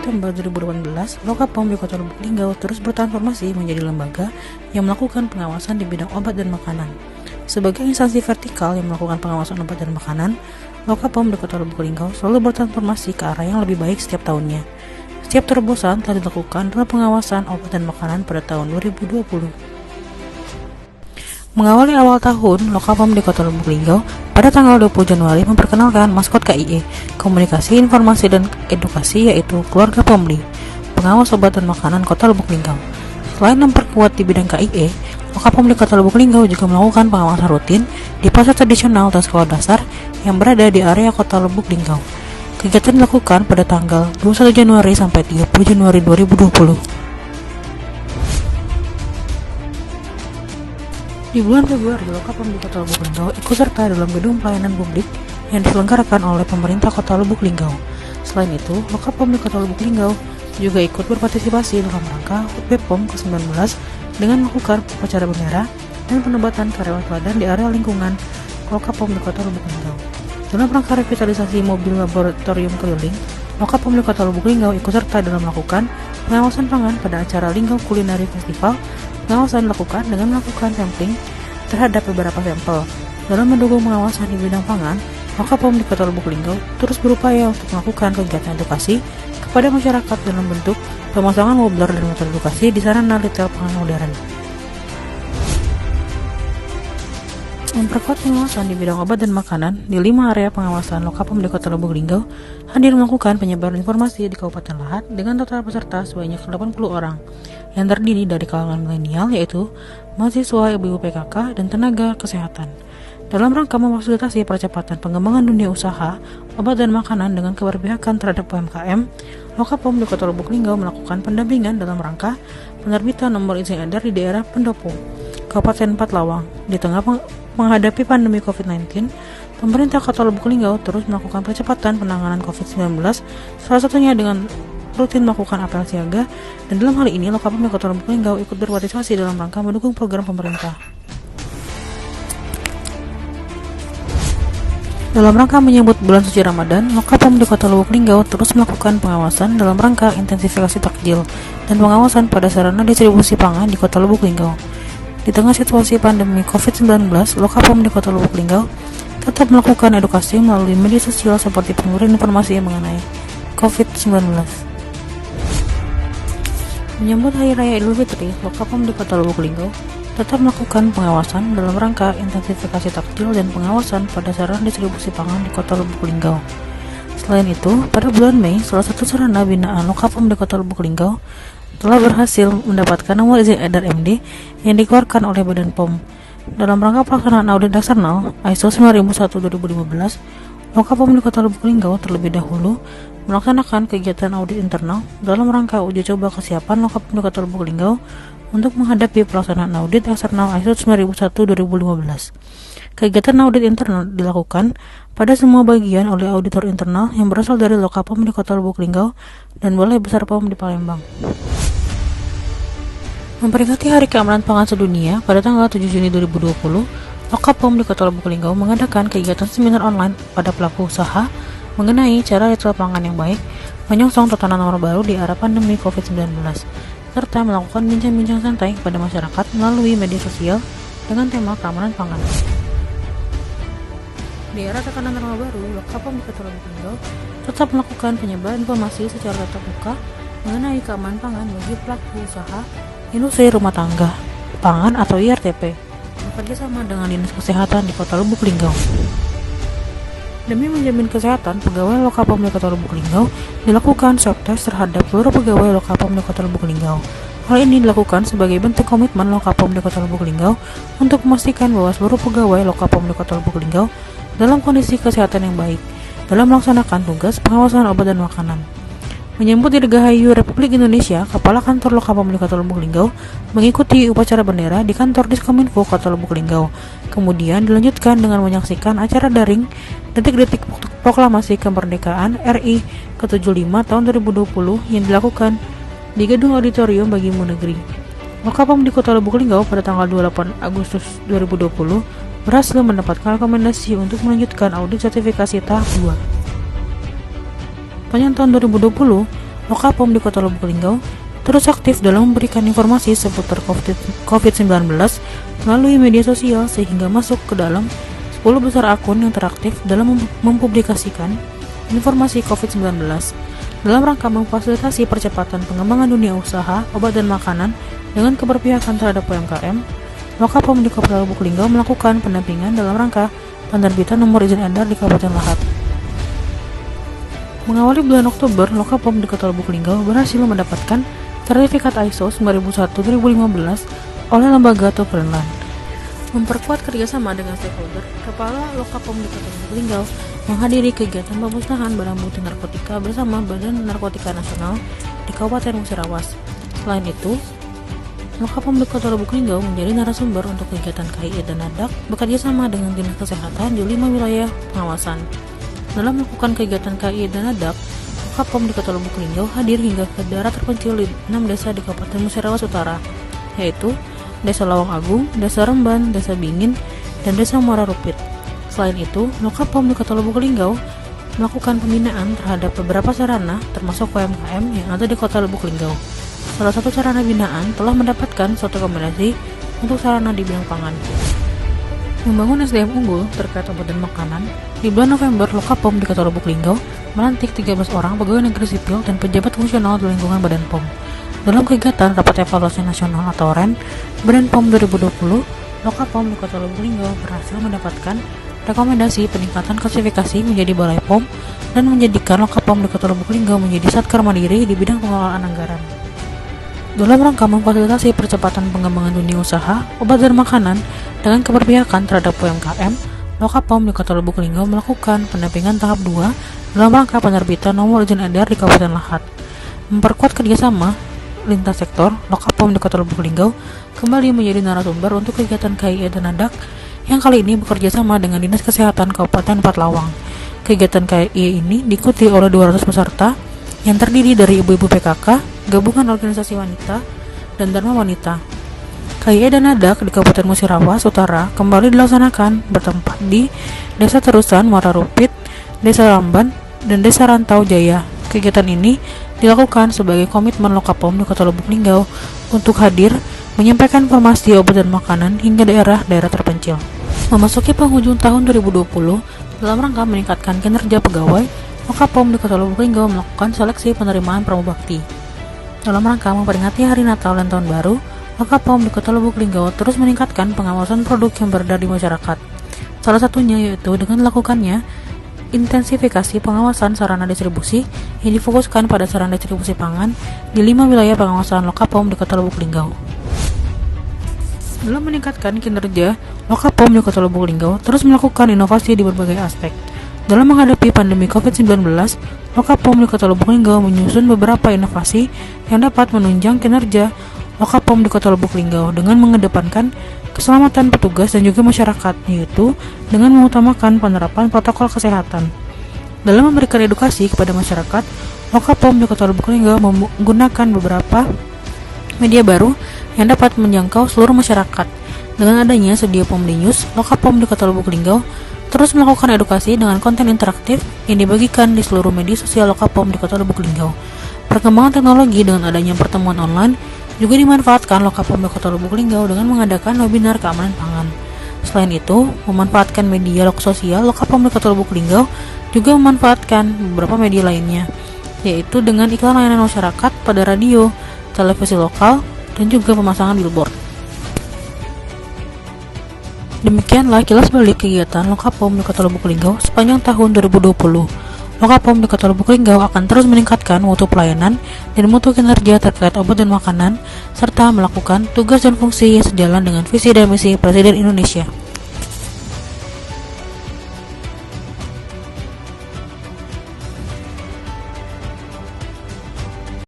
September 2018, Lokapom di Kota Lubuk Linggau terus bertransformasi menjadi lembaga yang melakukan pengawasan di bidang obat dan makanan. Sebagai instansi vertikal yang melakukan pengawasan obat dan makanan, Lokapom di Kota Lubuk Linggau selalu bertransformasi ke arah yang lebih baik setiap tahunnya. Setiap terobosan telah dilakukan dalam pengawasan obat dan makanan pada tahun 2020. Mengawali awal tahun, Lokapom di Kota Lubuk Linggau pada tanggal 20 Januari memperkenalkan maskot KIE, Komunikasi, Informasi, dan Edukasi, yaitu Keluarga Pomli, pengawas obat dan makanan Kota Lubuk Linggau. Selain memperkuat di bidang KIE, Lokapom di Kota Lubuk Linggau juga melakukan pengawasan rutin di pasar tradisional dan sekolah dasar yang berada di area Kota Lubuk Linggau. Kegiatan dilakukan pada tanggal 21 Januari sampai 30 Januari 2020. Di bulan Februari, Lokapom di Kota Lubuk Linggau ikut serta dalam gedung pelayanan publik yang diselenggarakan oleh pemerintah Kota Lubuk Linggau. Selain itu, Lokapom di Kota Lubuk Linggau juga ikut berpartisipasi dalam rangka HUT BPOM ke-19 dengan melakukan upacara bendera dan penobatan karyawan teladan di area lingkungan Lokapom di Kota Lubuk Linggau. Dalam rangka revitalisasi mobil laboratorium keliling, Lokapom di Kota Lubuk Linggau ikut serta dalam melakukan pengawasan pangan pada acara Linggau Culinary Festival. Pengawasan dilakukan dengan melakukan sampling terhadap beberapa sampel. Dalam mendukung pengawasan di bidang pangan, Lokapom di Kota Lubuk Linggau terus berupaya untuk melakukan kegiatan edukasi kepada masyarakat dalam bentuk pemasangan wobbler dan motor edukasi di sarana retail pangan modern. Memperkuat pengawasan di bidang obat dan makanan di 5 area pengawasan, Lokapom di Kota Lubuk Linggau hadir melakukan penyebaran informasi di Kabupaten Lahat dengan total peserta sebanyak 80 orang yang terdiri dari kalangan milenial, yaitu mahasiswa, ibu-ibu PKK, dan tenaga kesehatan. Dalam rangka memfasilitasi percepatan pengembangan dunia usaha obat dan makanan dengan keberpihakan terhadap UMKM, Lokapom di Kota Lubuk Linggau melakukan pendampingan dalam rangka penerbitan nomor izin edar di daerah Pendopo, Kabupaten Pathlawang. Di tengah menghadapi pandemi COVID-19, pemerintah Kota Lubuk Linggau terus melakukan percepatan penanganan COVID-19, salah satunya dengan rutin melakukan apel siaga, dan dalam hal ini Lokapom di Kota Lubuk Linggau ikut berpartisipasi dalam rangka mendukung program pemerintah. Dalam rangka menyambut bulan suci Ramadan, Lokapom di Kota Lubuk Linggau terus melakukan pengawasan dalam rangka intensifikasi takjil dan pengawasan pada sarana distribusi pangan di Kota Lubuk Linggau. Di tengah situasi pandemi COVID-19, Lokapom di Kota Lubuk Linggau tetap melakukan edukasi melalui media sosial seperti pemberian informasi mengenai COVID-19. Menyambut Hari Raya Idul Fitri, Lokapom di Kota Lubuk Linggau tetap melakukan pengawasan dalam rangka intensifikasi takjil dan pengawasan pada sarana distribusi pangan di Kota Lubuk Linggau. Selain itu, pada bulan Mei, salah satu sarana binaan Lokapom di Kota Lubuk Linggau telah berhasil mendapatkan nomor izin edar MD yang dikeluarkan oleh Badan POM. Dalam rangka pelaksanaan audit eksternal ISO 9001-2015, Lokapom di Kota Lubuk Linggau terlebih dahulu melaksanakan kegiatan audit internal dalam rangka uji coba kesiapan Lokapom di Kota Lubuk Linggau untuk menghadapi pelaksanaan audit eksternal ISO 9001-2015. Kegiatan audit internal dilakukan pada semua bagian oleh auditor internal yang berasal dari Lokapom di Kota Lubuk Linggau dan Balai Besar POM di Palembang. Memperingati Hari Keamanan Pangan Sedunia pada tanggal 7 Juni 2020, Lokapom di Kota Lubuk Linggau mengadakan kegiatan seminar online pada pelaku usaha mengenai cara retail pangan yang baik, menyongsong tatanan nomor baru di era pandemi COVID-19, serta melakukan bincang-bincang santai kepada masyarakat melalui media sosial dengan tema keamanan pangan. Di era tatanan normal baru, Lokapom di Kota Lubuk Linggau tetap melakukan penyebaran informasi secara tatap muka mengenai keamanan pangan bagi pelaku usaha industri rumah tangga pangan atau IRTP, bekerjasama dengan Dinas Kesehatan di Kota Lubuk Linggau. Demi menjamin kesehatan pegawai Lokapom di Kota Lubuk Linggau, dilakukan swab test terhadap seluruh pegawai Lokapom di Kota Lubuk Linggau. Hal ini dilakukan sebagai bentuk komitmen Lokapom di Kota Lubuk Linggau untuk memastikan bahwa seluruh pegawai Lokapom di Kota Lubuk Linggau dalam kondisi kesehatan yang baik dalam melaksanakan tugas pengawasan obat dan makanan. Menyambut Dirgahayu Republik Indonesia, Kepala Kantor Lokapom di Kota Lubuk Linggau mengikuti upacara bendera di kantor Diskominfo Kota Lubuk Linggau. Kemudian dilanjutkan dengan menyaksikan acara daring detik-detik proklamasi kemerdekaan RI ke-75 tahun 2020 yang dilakukan di Gedung Auditorium Bagimu Negeri. Lokapom di Kota Lubuk Linggau pada tanggal 28 Agustus 2020 berhasil mendapatkan rekomendasi untuk melanjutkan audit sertifikasi tahap 2. Sepanjang tahun 2020, Lokapom di Kota Lubuk Linggau terus aktif dalam memberikan informasi seputar COVID-19 melalui media sosial sehingga masuk ke dalam 10 besar akun yang teraktif dalam mempublikasikan informasi COVID-19 dalam rangka memfasilitasi percepatan pengembangan dunia usaha, obat dan makanan dengan keberpihakan terhadap UMKM. Lokapom di Kota Lubuk Linggau melakukan pendampingan dalam rangka penerbitan nomor izin edar di Kabupaten Lahat. Mengawali bulan Oktober, Lokapom di Kota Lubuk Linggau berhasil mendapatkan sertifikat ISO 9001-2015 oleh lembaga atau Greenland. Memperkuat kerjasama dengan stakeholder, Kepala Lokapom di Kota Lubuk Linggau menghadiri kegiatan pemusnahan barang bukti narkotika bersama Badan Narkotika Nasional di Kabupaten Musirawas. Selain itu, Lokapom di Kota Lubuk Linggau menjadi narasumber untuk kegiatan KII dan NADAK bekerjasama dengan Dinas Kesehatan di 5 wilayah pengawasan. Dalam melakukan kegiatan KII dan NADAK, Lokapom di Kota Lubuk Linggau hadir hingga ke daerah terpencil di 6 desa di Kabupaten Musirawas Utara, yaitu Desa Lawang Agung, Desa Remban, Desa Bingin, dan Desa Muara Rupit. Selain itu, Lokapom di Kota Lubuk Linggau melakukan pembinaan terhadap beberapa sarana termasuk UMKM yang ada di Kota Lubuk Linggau. Salah satu sarana binaan telah mendapatkan suatu rekomendasi untuk sarana di bidang pangan. Membangun SDM unggul terkait obat dan makanan, di bulan November Lokapom di Kota Lubuk Linggau melantik 13 orang pegawai negeri sipil dan pejabat fungsional di lingkungan Badan POM. Dalam kegiatan Rapat Evaluasi Nasional atau REN Badan POM 2020, Lokapom di Kota Lubuk Linggau berhasil mendapatkan rekomendasi peningkatan klasifikasi menjadi Balai POM dan menjadikan Lokapom di Kota Lubuk Linggau menjadi Satker Mandiri di bidang pengelolaan anggaran. Dalam rangka memfasilitasi percepatan pengembangan dunia usaha, obat dan makanan dengan keberpihakan terhadap UMKM, Lokapom di Kota Lubuk Linggau melakukan pendampingan tahap 2 dalam rangka penerbitan nomor izin edar di Kabupaten Lahat. Memperkuat kerjasama lintas sektor, Lokapom di Kota Lubuk Linggau kembali menjadi narasumber untuk kegiatan KII dan NADAK yang kali ini bekerja sama dengan Dinas Kesehatan Kabupaten Pathlawang. Kegiatan KII ini diikuti oleh 200 peserta yang terdiri dari ibu-ibu PKK, gabungan organisasi wanita, dan Dharma Wanita. KII dan NADAK di Kabupaten Musirawas Utara kembali dilaksanakan bertempat di Desa Terusan, Muara Rupit, Desa Ramban, dan Desa Rantau Jaya. Kegiatan ini dilakukan sebagai komitmen Lokapom di Kota Lubuk Linggau untuk hadir menyampaikan informasi obat dan makanan hingga daerah-daerah terpencil. Memasuki penghujung tahun 2020, dalam rangka meningkatkan kinerja pegawai, Lokapom di Kota Lubuk Linggau melakukan seleksi penerimaan pramubakti. Dalam rangka memperingati Hari Natal dan Tahun Baru, Lokapom di Kota Lubuk Linggau terus meningkatkan pengawasan produk yang beredar di masyarakat. Salah satunya yaitu dengan melakukannya intensifikasi pengawasan sarana distribusi yang difokuskan pada sarana distribusi pangan di 5 wilayah pengawasan Lokapom di Kota Lubuk Linggau. Dalam meningkatkan kinerja, Lokapom di Kota Lubuk Linggau terus melakukan inovasi di berbagai aspek. Dalam menghadapi pandemi COVID-19, Lokapom di Kota Lubuk Linggau menyusun beberapa inovasi yang dapat menunjang kinerja Lokapom di Kota Lubuk Linggau dengan mengedepankan keselamatan petugas dan juga masyarakat, yaitu dengan mengutamakan penerapan protokol kesehatan. Dalam memberikan edukasi kepada masyarakat, Lokapom di Kota Lubuk Linggau menggunakan beberapa media baru yang dapat menjangkau seluruh masyarakat. Dengan adanya sedia POM di News, Lokapom di Kota Lubuk Linggau terus melakukan edukasi dengan konten interaktif yang dibagikan di seluruh media sosial Lokapom di Kota Lubuk Linggau. Perkembangan teknologi dengan adanya pertemuan online juga dimanfaatkan Lokapom di Kota Lubuk Linggau dengan mengadakan webinar keamanan pangan. Selain itu, memanfaatkan media sosial, Lokapom di Kota Lubuk Linggau juga memanfaatkan beberapa media lainnya, yaitu dengan iklan layanan masyarakat pada radio, televisi lokal, dan juga pemasangan billboard. Demikianlah kilas balik kegiatan Lokapom di Kota Lubuk Linggau sepanjang tahun 2020. Lokapom di Kota Lubuk Linggau akan terus meningkatkan mutu pelayanan dan mutu kinerja terkait obat dan makanan, serta melakukan tugas dan fungsi yang sejalan dengan visi dan misi Presiden Indonesia.